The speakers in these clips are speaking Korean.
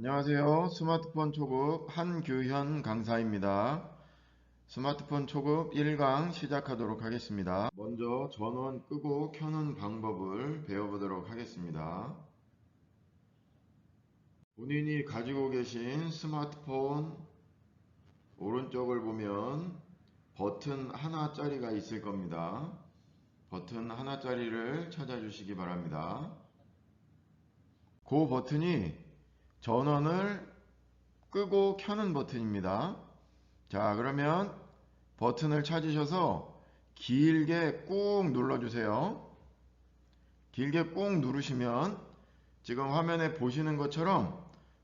안녕하세요. 스마트폰 초급 한규현 강사입니다. 스마트폰 초급 1강 시작하도록 하겠습니다. 먼저 전원 끄고 켜는 방법을 배워보도록 하겠습니다. 본인이 가지고 계신 스마트폰 오른쪽을 보면 버튼 하나짜리가 있을 겁니다. 버튼 하나짜리를 찾아주시기 바랍니다. 그 버튼이 전원을 끄고 켜는 버튼입니다. 자, 그러면 버튼을 찾으셔서 길게 꾹 눌러주세요. 길게 꾹 누르시면 지금 화면에 보시는 것처럼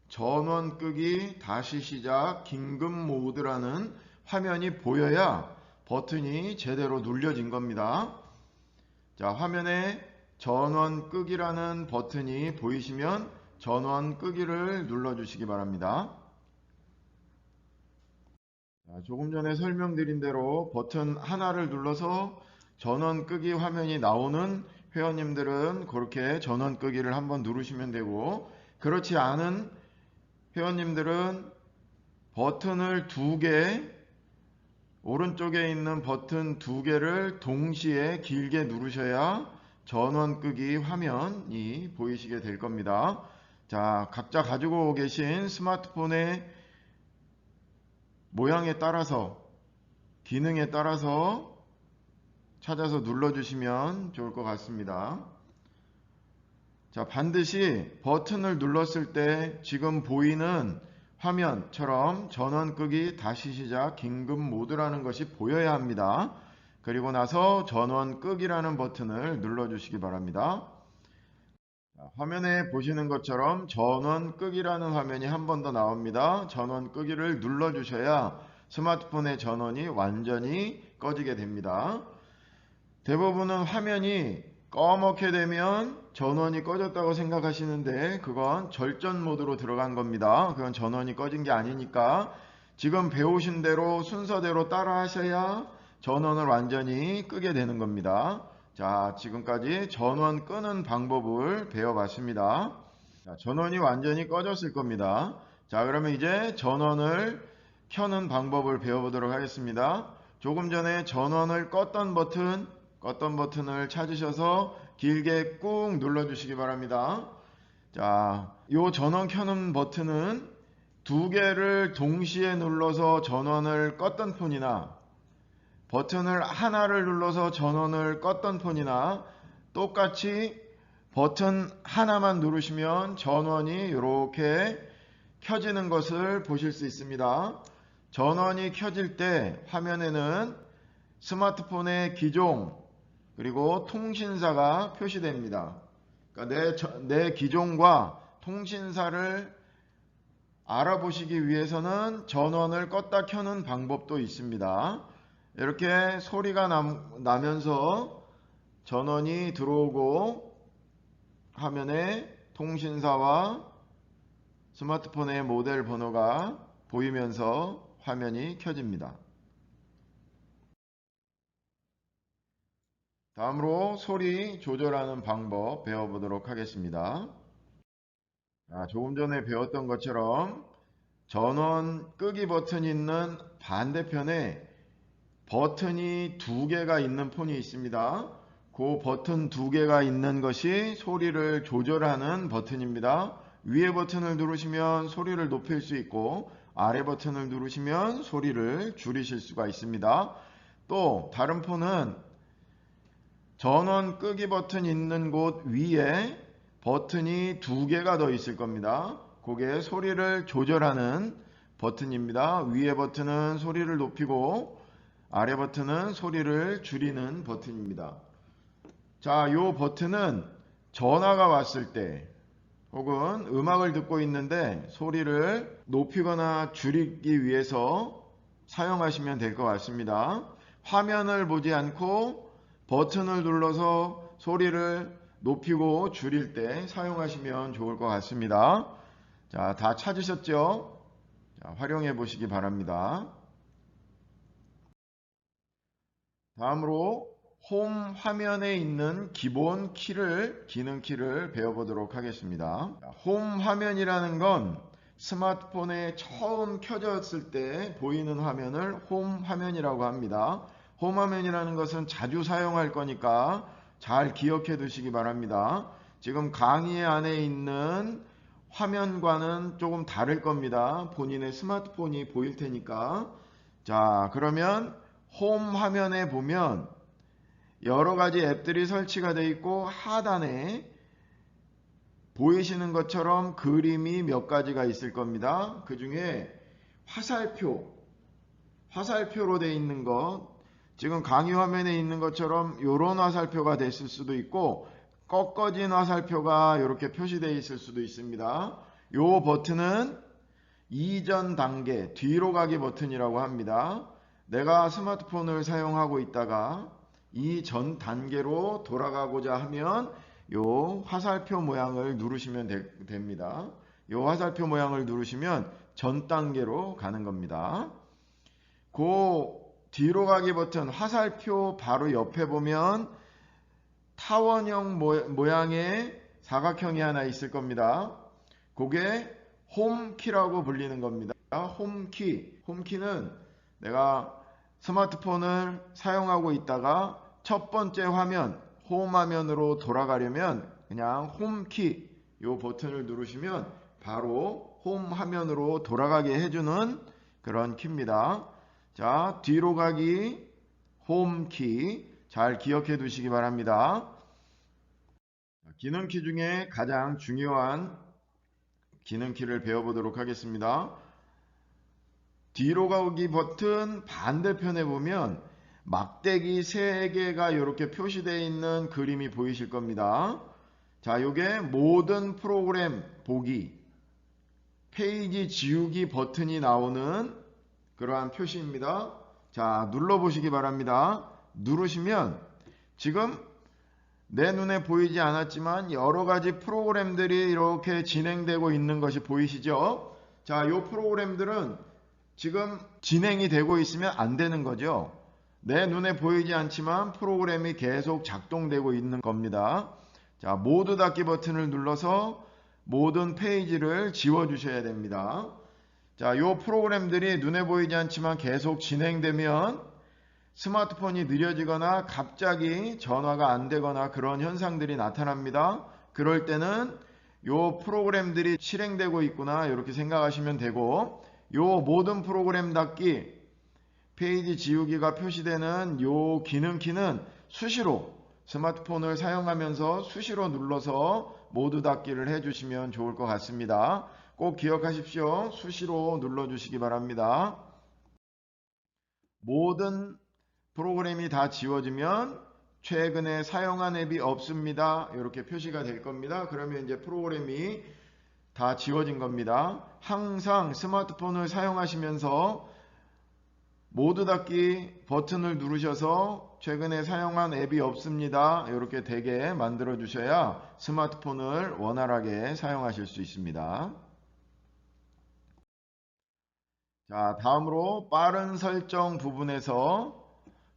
전원 끄기, 다시 시작, 긴급 모드라는 화면이 보여야 버튼이 제대로 눌려진 겁니다. 자, 화면에 전원 끄기라는 버튼이 보이시면 전원 끄기를 눌러주시기 바랍니다. 조금 전에 설명드린 대로 버튼 하나를 눌러서 전원 끄기 화면이 나오는 회원님들은 그렇게 전원 끄기를 한번 누르시면 되고, 그렇지 않은 회원님들은 버튼을 두 개, 오른쪽에 있는 버튼 두 개를 동시에 길게 누르셔야 전원 끄기 화면이 보이시게 될 겁니다. 자, 각자 가지고 계신 스마트폰의 모양에 따라서, 기능에 따라서 찾아서 눌러주시면 좋을 것 같습니다. 자, 반드시 버튼을 눌렀을 때 지금 보이는 화면처럼 전원 끄기, 다시 시작, 긴급 모드라는 것이 보여야 합니다. 그리고 나서 전원 끄기라는 버튼을 눌러주시기 바랍니다. 자, 화면에 보시는 것처럼 전원 끄기라는 화면이 한 번 더 나옵니다. 전원 끄기를 눌러주셔야 스마트폰의 전원이 완전히 꺼지게 됩니다. 대부분은 화면이 꺼멓게 되면 전원이 꺼졌다고 생각하시는데 그건 절전 모드로 들어간 겁니다. 그건 전원이 꺼진 게 아니니까 지금 배우신 대로 순서대로 따라 하셔야 전원을 완전히 끄게 되는 겁니다. 자, 지금까지 전원 끄는 방법을 배워봤습니다. 자, 전원이 완전히 꺼졌을 겁니다. 자, 그러면 이제 전원을 켜는 방법을 배워보도록 하겠습니다. 조금 전에 전원을 껐던 버튼을 찾으셔서 길게 꾹 눌러주시기 바랍니다. 자, 이 전원 켜는 버튼은 두 개를 동시에 눌러서 전원을 껐던 폰이나 버튼을 하나를 눌러서 전원을 껐던 폰이나 똑같이 버튼 하나만 누르시면 전원이 이렇게 켜지는 것을 보실 수 있습니다. 전원이 켜질 때 화면에는 스마트폰의 기종 그리고 통신사가 표시됩니다. 그러니까 내 기종과 통신사를 알아보시기 위해서는 전원을 껐다 켜는 방법도 있습니다. 이렇게 소리가 나면서 전원이 들어오고 화면에 통신사와 스마트폰의 모델 번호가 보이면서 화면이 켜집니다. 다음으로 소리 조절하는 방법 배워보도록 하겠습니다. 조금 전에 배웠던 것처럼 전원 끄기 버튼이 있는 반대편에 버튼이 두 개가 있는 폰이 있습니다. 그 버튼 두 개가 있는 것이 소리를 조절하는 버튼입니다. 위에 버튼을 누르시면 소리를 높일 수 있고 아래 버튼을 누르시면 소리를 줄이실 수가 있습니다. 또 다른 폰은 전원 끄기 버튼 있는 곳 위에 버튼이 두 개가 더 있을 겁니다. 그게 소리를 조절하는 버튼입니다. 위에 버튼은 소리를 높이고 아래 버튼은 소리를 줄이는 버튼입니다. 자, 이 버튼은 전화가 왔을 때 혹은 음악을 듣고 있는데 소리를 높이거나 줄이기 위해서 사용하시면 될 것 같습니다. 화면을 보지 않고 버튼을 눌러서 소리를 높이고 줄일 때 사용하시면 좋을 것 같습니다. 자, 다 찾으셨죠? 자, 활용해 보시기 바랍니다. 다음으로 홈 화면에 있는 기본 키를, 기능 키를 배워보도록 하겠습니다. 홈 화면이라는 건 스마트폰에 처음 켜졌을 때 보이는 화면을 홈 화면이라고 합니다. 홈 화면이라는 것은 자주 사용할 거니까 잘 기억해 두시기 바랍니다. 지금 강의 안에 있는 화면과는 조금 다를 겁니다. 본인의 스마트폰이 보일 테니까. 자, 그러면 홈 화면에 보면 여러 가지 앱들이 설치가 되어 있고 하단에 보이시는 것처럼 그림이 몇 가지가 있을 겁니다. 그 중에 화살표로 되어 있는 것, 지금 강의 화면에 있는 것처럼 이런 화살표가 됐을 수도 있고 꺾어진 화살표가 이렇게 표시되어 있을 수도 있습니다. 이 버튼은 이전 단계, 뒤로 가기 버튼이라고 합니다. 내가 스마트폰을 사용하고 있다가 이전 단계로 돌아가고자 하면 요 화살표 모양을 누르시면 됩니다. 요 화살표 모양을 누르시면 전 단계로 가는 겁니다. 그 뒤로 가기 버튼 화살표 바로 옆에 보면 타원형 모양의 사각형이 하나 있을 겁니다. 그게 홈키라고 불리는 겁니다. 홈키는 내가 스마트폰을 사용하고 있다가 첫 번째 화면 홈 화면으로 돌아가려면 그냥 홈키 요 버튼을 누르시면 바로 홈 화면으로 돌아가게 해주는 그런 키입니다. 자, 뒤로 가기 홈키 잘 기억해 두시기 바랍니다. 기능키 중에 가장 중요한 기능키를 배워보도록 하겠습니다. 뒤로 가기 버튼 반대편에 보면 막대기 3개가 이렇게 표시되어 있는 그림이 보이실 겁니다. 자, 요게 모든 프로그램 보기, 페이지 지우기 버튼이 나오는 그러한 표시입니다. 자, 눌러보시기 바랍니다. 누르시면 지금 내 눈에 보이지 않았지만 여러가지 프로그램들이 이렇게 진행되고 있는 것이 보이시죠? 자, 요 프로그램들은 지금 진행이 되고 있으면 안 되는 거죠. 내 눈에 보이지 않지만 프로그램이 계속 작동되고 있는 겁니다. 자, 모두 닫기 버튼을 눌러서 모든 페이지를 지워 주셔야 됩니다. 자, 요 프로그램들이 눈에 보이지 않지만 계속 진행되면 스마트폰이 느려지거나 갑자기 전화가 안 되거나 그런 현상들이 나타납니다. 그럴 때는 요 프로그램들이 실행되고 있구나 이렇게 생각하시면 되고, 요 모든 프로그램 닫기, 페이지 지우기가 표시되는 요 기능키는 수시로 스마트폰을 사용하면서 수시로 눌러서 모두 닫기를 해주시면 좋을 것 같습니다. 꼭 기억하십시오. 수시로 눌러주시기 바랍니다. 모든 프로그램이 다 지워지면 최근에 사용한 앱이 없습니다. 이렇게 표시가 될 겁니다. 그러면 이제 프로그램이 다 지워진 겁니다. 항상 스마트폰을 사용하시면서 모두 닫기 버튼을 누르셔서 최근에 사용한 앱이 없습니다. 이렇게 되게 만들어 주셔야 스마트폰을 원활하게 사용하실 수 있습니다. 자, 다음으로 빠른 설정 부분에서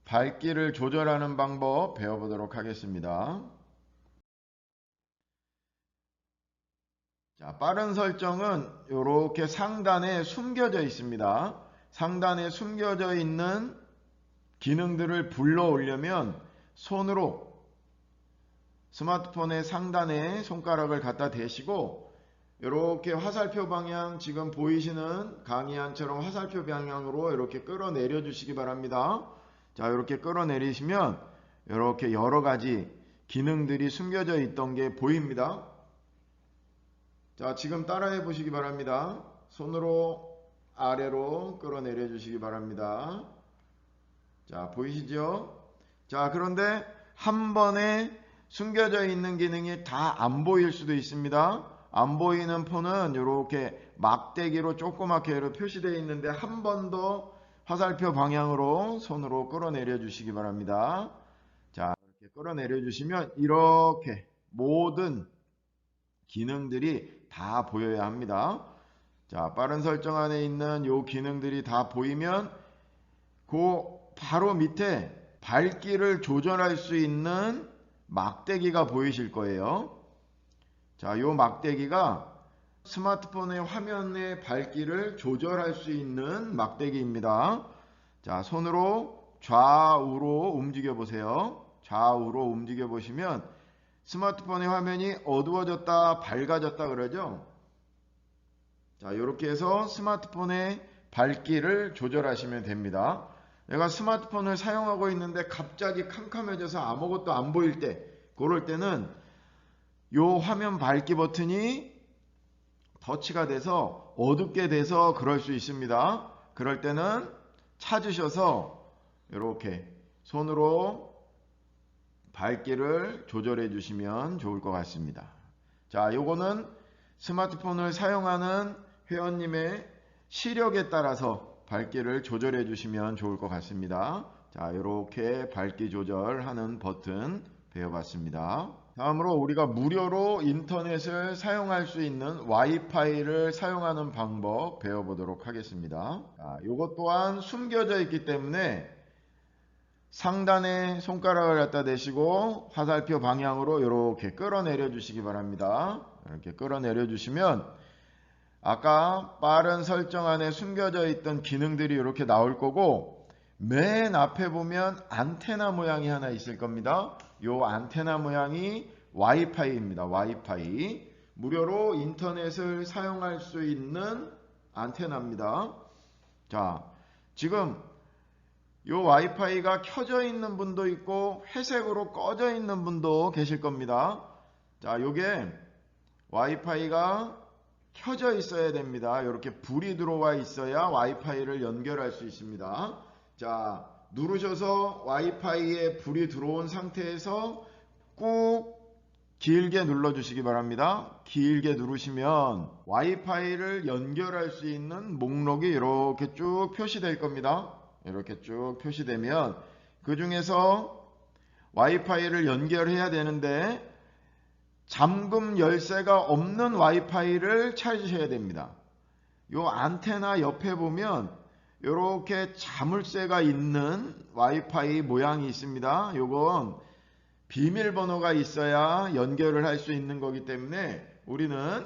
밝기를 조절하는 방법 배워보도록 하겠습니다. 자, 빠른 설정은 이렇게 상단에 숨겨져 있습니다. 상단에 숨겨져 있는 기능들을 불러 오려면 손으로 스마트폰의 상단에 손가락을 갖다 대시고 이렇게 화살표 방향, 지금 보이시는 강의안처럼 화살표 방향으로 이렇게 끌어내려 주시기 바랍니다. 자, 이렇게 끌어내리시면 이렇게 여러가지 기능들이 숨겨져 있던 게 보입니다. 자, 지금 따라해 보시기 바랍니다. 손으로 아래로 끌어내려 주시기 바랍니다. 자, 보이시죠? 자, 그런데 한 번에 숨겨져 있는 기능이 다 안 보일 수도 있습니다. 안 보이는 폰은 이렇게 막대기로 조그맣게 표시되어 있는데 한 번 더 화살표 방향으로 손으로 끌어내려 주시기 바랍니다. 자, 이렇게 끌어내려 주시면 이렇게 모든 기능들이 다 보여야 합니다. 자, 빠른 설정 안에 있는 요 기능들이 다 보이면 그 바로 밑에 밝기를 조절할 수 있는 막대기가 보이실 거예요. 자, 요 막대기가 스마트폰의 화면의 밝기를 조절할 수 있는 막대기입니다. 자, 손으로 좌우로 움직여 보세요. 좌우로 움직여 보시면 스마트폰의 화면이 어두워졌다 밝아졌다 그러죠. 자, 이렇게 해서 스마트폰의 밝기를 조절하시면 됩니다. 내가 스마트폰을 사용하고 있는데 갑자기 캄캄해져서 아무것도 안 보일 때, 그럴 때는 이 화면 밝기 버튼이 터치가 돼서 어둡게 돼서 그럴 수 있습니다. 그럴 때는 찾으셔서 이렇게 손으로 밝기를 조절해 주시면 좋을 것 같습니다. 자, 요거는 스마트폰을 사용하는 회원님의 시력에 따라서 밝기를 조절해 주시면 좋을 것 같습니다. 자, 이렇게 밝기 조절하는 버튼 배워봤습니다. 다음으로 우리가 무료로 인터넷을 사용할 수 있는 와이파이를 사용하는 방법 배워보도록 하겠습니다. 이것 또한 숨겨져 있기 때문에 상단에 손가락을 갖다 대시고 화살표 방향으로 이렇게 끌어내려 주시기 바랍니다. 이렇게 끌어내려 주시면 아까 빠른 설정 안에 숨겨져 있던 기능들이 이렇게 나올 거고, 맨 앞에 보면 안테나 모양이 하나 있을 겁니다. 이 안테나 모양이 와이파이입니다. 와이파이. 무료로 인터넷을 사용할 수 있는 안테나입니다. 자, 지금 이 와이파이가 켜져 있는 분도 있고 회색으로 꺼져 있는 분도 계실 겁니다. 자, 요게 와이파이가 켜져 있어야 됩니다. 이렇게 불이 들어와 있어야 와이파이를 연결할 수 있습니다. 자, 누르셔서 와이파이에 불이 들어온 상태에서 꾹 길게 눌러 주시기 바랍니다. 길게 누르시면 와이파이를 연결할 수 있는 목록이 이렇게 쭉 표시될 겁니다. 이렇게 쭉 표시되면 그 중에서 와이파이를 연결해야 되는데 잠금 열쇠가 없는 와이파이를 찾으셔야 됩니다. 요 안테나 옆에 보면 이렇게 자물쇠가 있는 와이파이 모양이 있습니다. 요건 비밀번호가 있어야 연결을 할 수 있는 거기 때문에 우리는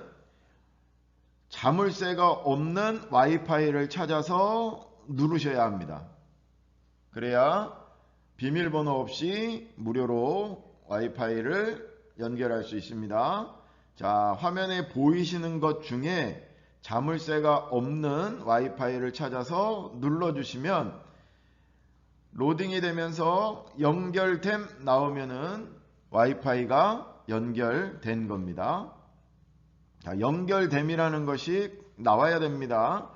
자물쇠가 없는 와이파이를 찾아서 누르셔야 합니다. 그래야 비밀번호 없이 무료로 와이파이를 연결할 수 있습니다. 자, 화면에 보이시는 것 중에 자물쇠가 없는 와이파이를 찾아서 눌러주시면 로딩이 되면서 연결됨 나오면은 와이파이가 연결된 겁니다. 자, 연결됨이라는 것이 나와야 됩니다.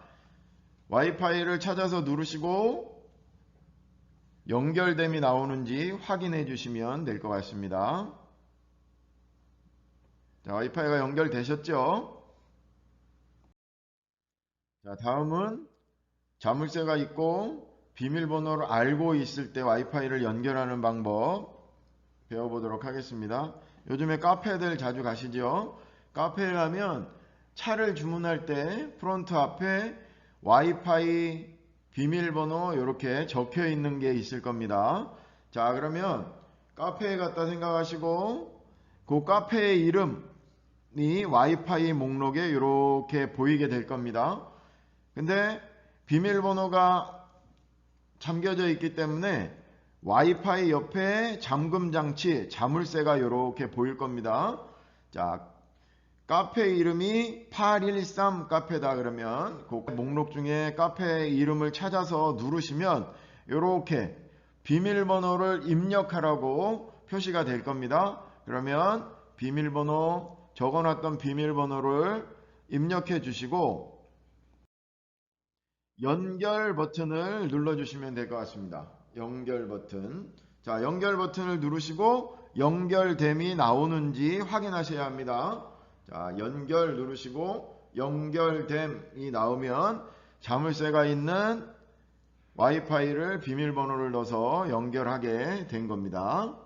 와이파이를 찾아서 누르시고 연결됨이 나오는지 확인해 주시면 될 것 같습니다. 자, 와이파이가 연결되셨죠? 자, 다음은 자물쇠가 있고 비밀번호를 알고 있을 때 와이파이를 연결하는 방법 배워보도록 하겠습니다. 요즘에 카페들 자주 가시죠? 카페에 가면 차를 주문할 때 프론트 앞에 와이파이 비밀번호 이렇게 적혀 있는 게 있을 겁니다. 자, 그러면 카페에 갔다 생각하시고 그 카페의 이름이 와이파이 목록에 이렇게 보이게 될 겁니다. 근데 비밀번호가 잠겨져 있기 때문에 와이파이 옆에 잠금장치, 자물쇠가 이렇게 보일 겁니다. 자, 카페 이름이 813 카페다 그러면 그 목록 중에 카페 이름을 찾아서 누르시면 이렇게 비밀번호를 입력하라고 표시가 될 겁니다. 그러면 비밀번호 적어놨던 비밀번호를 입력해 주시고 연결 버튼을 눌러주시면 될 것 같습니다. 연결 버튼. 자, 연결 버튼을 누르시고 연결됨이 나오는지 확인하셔야 합니다. 자, 연결 누르시고 연결됨이 나오면 자물쇠가 있는 와이파이를 비밀번호를 넣어서 연결하게 된 겁니다.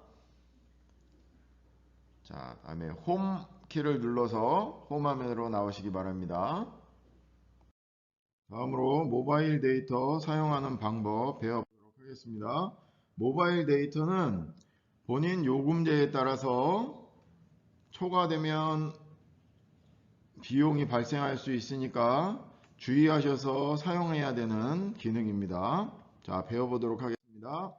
자, 다음에 홈 키를 눌러서 홈 화면으로 나오시기 바랍니다. 다음으로 모바일 데이터 사용하는 방법 배워보도록 하겠습니다. 모바일 데이터는 본인 요금제에 따라서 초과되면 비용이 발생할 수 있으니까 주의하셔서 사용해야 되는 기능입니다. 자, 배워보도록 하겠습니다.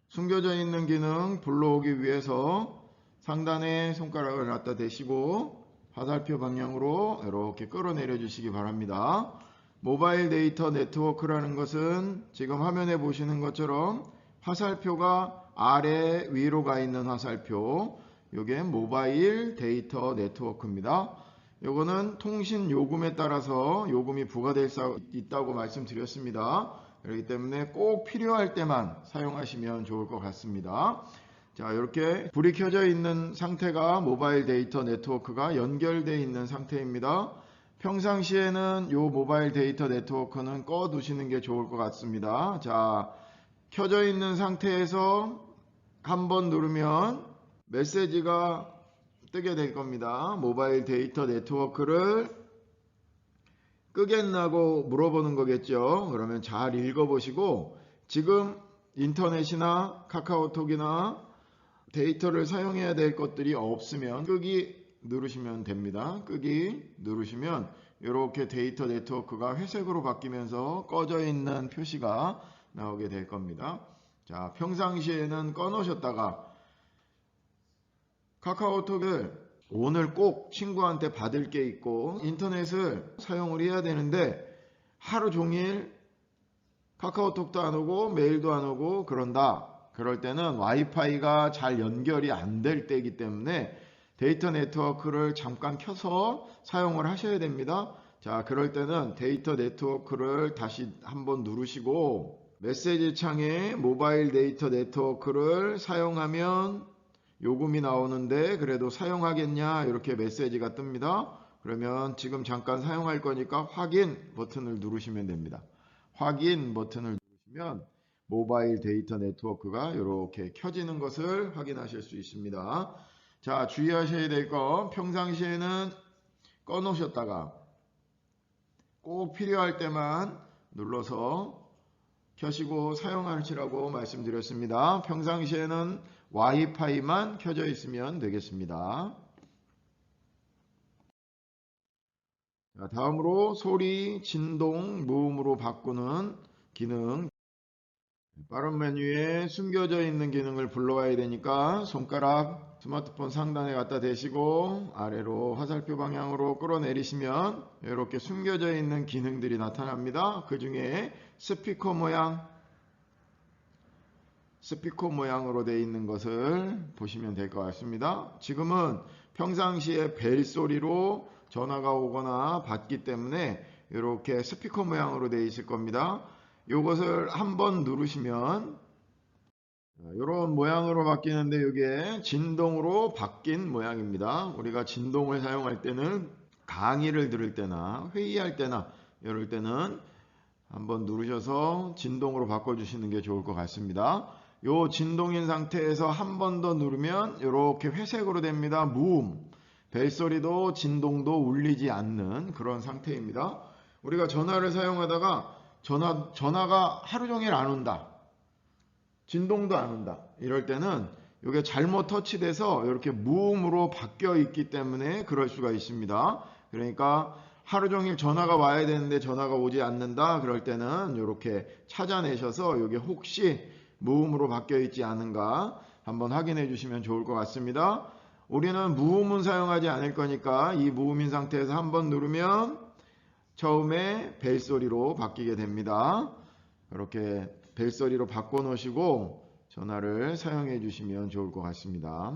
숨겨져 있는 기능 불러오기 위해서 상단에 손가락을 갖다 대시고 화살표 방향으로 이렇게 끌어내려 주시기 바랍니다. 모바일 데이터 네트워크라는 것은 지금 화면에 보시는 것처럼 화살표가 아래 위로 가 있는 화살표, 이게 모바일 데이터 네트워크입니다. 요거는 통신 요금에 따라서 요금이 부과될 수 있다고 말씀드렸습니다. 그렇기 때문에 꼭 필요할 때만 사용하시면 좋을 것 같습니다. 자, 이렇게 불이 켜져 있는 상태가 모바일 데이터 네트워크가 연결되어 있는 상태입니다. 평상시에는 이 모바일 데이터 네트워크는 꺼 두시는 게 좋을 것 같습니다. 자, 켜져 있는 상태에서 한번 누르면 메시지가 뜨게 될 겁니다. 모바일 데이터 네트워크를 끄겠나고 물어보는 거겠죠. 그러면 잘 읽어보시고 지금 인터넷이나 카카오톡이나 데이터를 사용해야 될 것들이 없으면 끄기 누르시면 됩니다. 끄기 누르시면 이렇게 데이터 네트워크가 회색으로 바뀌면서 꺼져 있는 표시가 나오게 될 겁니다. 자, 평상시에는 꺼 놓으셨다가 카카오톡을 오늘 꼭 친구한테 받을 게 있고 인터넷을 사용을 해야 되는데 하루 종일 카카오톡도 안 오고 메일도 안 오고 그런다. 그럴 때는 와이파이가 잘 연결이 안 될 때이기 때문에 데이터 네트워크를 잠깐 켜서 사용을 하셔야 됩니다. 자, 그럴 때는 데이터 네트워크를 다시 한번 누르시고 메시지 창에 모바일 데이터 네트워크를 사용하면 요금이 나오는데 그래도 사용하겠냐 이렇게 메시지가 뜹니다. 그러면 지금 잠깐 사용할 거니까 확인 버튼을 누르시면 됩니다. 확인 버튼을 누르시면 모바일 데이터 네트워크가 이렇게 켜지는 것을 확인하실 수 있습니다. 자, 주의하셔야 될 거 평상시에는 꺼 놓으셨다가 꼭 필요할 때만 눌러서 켜시고 사용하시라고 말씀드렸습니다. 평상시에는 와이파이만 켜져 있으면 되겠습니다. 자, 다음으로 소리, 진동, 무음으로 바꾸는 기능. 빠른 메뉴에 숨겨져 있는 기능을 불러와야 되니까 손가락 스마트폰 상단에 갖다 대시고 아래로 화살표 방향으로 끌어내리시면 이렇게 숨겨져 있는 기능들이 나타납니다. 그 중에 스피커 모양으로 되어 있는 것을 보시면 될 것 같습니다. 지금은 평상시에 벨 소리로 전화가 오거나 받기 때문에 이렇게 스피커 모양으로 되어 있을 겁니다. 이것을 한번 누르시면 이런 모양으로 바뀌는데 이게 진동으로 바뀐 모양입니다. 우리가 진동을 사용할 때는 강의를 들을 때나 회의할 때나 이럴 때는 한번 누르셔서 진동으로 바꿔주시는 게 좋을 것 같습니다. 이 진동인 상태에서 한 번 더 누르면 이렇게 회색으로 됩니다. 무음, 벨소리도 진동도 울리지 않는 그런 상태입니다. 우리가 전화를 사용하다가 전화가 하루 종일 안 온다. 진동도 안 온다. 이럴 때는 이게 잘못 터치돼서 이렇게 무음으로 바뀌어 있기 때문에 그럴 수가 있습니다. 그러니까 하루 종일 전화가 와야 되는데 전화가 오지 않는다. 그럴 때는 이렇게 찾아내셔서 이게 혹시 무음으로 바뀌어 있지 않은가 한번 확인해 주시면 좋을 것 같습니다. 우리는 무음은 사용하지 않을 거니까 이 무음인 상태에서 한번 누르면 처음에 벨소리로 바뀌게 됩니다. 이렇게 벨소리로 바꿔 놓으시고 전화를 사용해 주시면 좋을 것 같습니다.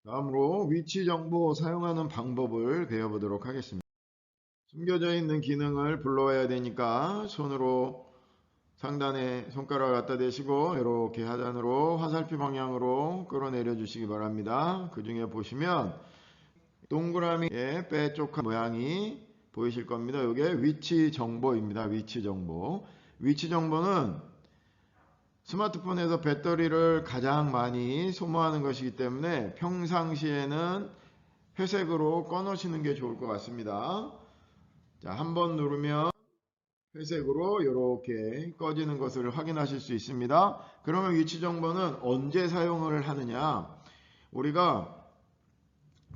다음으로 위치 정보 사용하는 방법을 배워보도록 하겠습니다. 숨겨져 있는 기능을 불러와야 되니까 손으로 상단에 손가락을 갖다 대시고 이렇게 하단으로 화살표 방향으로 끌어내려 주시기 바랍니다. 그 중에 보시면 동그라미의 빼쪽한 모양이 보이실 겁니다. 이게 위치 정보입니다. 위치 정보. 위치 정보는 스마트폰에서 배터리를 가장 많이 소모하는 것이기 때문에 평상시에는 회색으로 꺼 놓으시는 게 좋을 것 같습니다. 자, 한번 누르면 회색으로 이렇게 꺼지는 것을 확인하실 수 있습니다. 그러면 위치 정보는 언제 사용을 하느냐? 우리가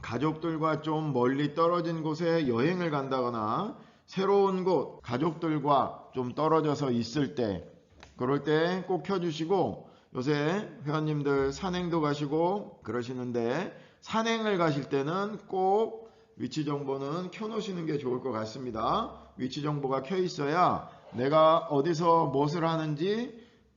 가족들과 좀 멀리 떨어진 곳에 여행을 간다거나 새로운 곳, 가족들과 좀 떨어져서 있을 때 그럴 때 꼭 켜주시고, 요새 회원님들 산행도 가시고 그러시는데 산행을 가실 때는 꼭 위치 정보는 켜놓으시는 게 좋을 것 같습니다. 위치 정보가 켜 있어야 내가 어디서 무엇을 하는지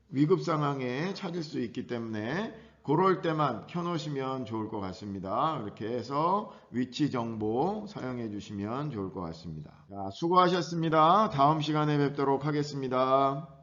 위급 상황에 찾을 수 있기 때문에 그럴 때만 켜놓으시면 좋을 것 같습니다. 이렇게 해서 위치 정보 사용해 주시면 좋을 것 같습니다. 자, 수고하셨습니다. 다음 시간에 뵙도록 하겠습니다.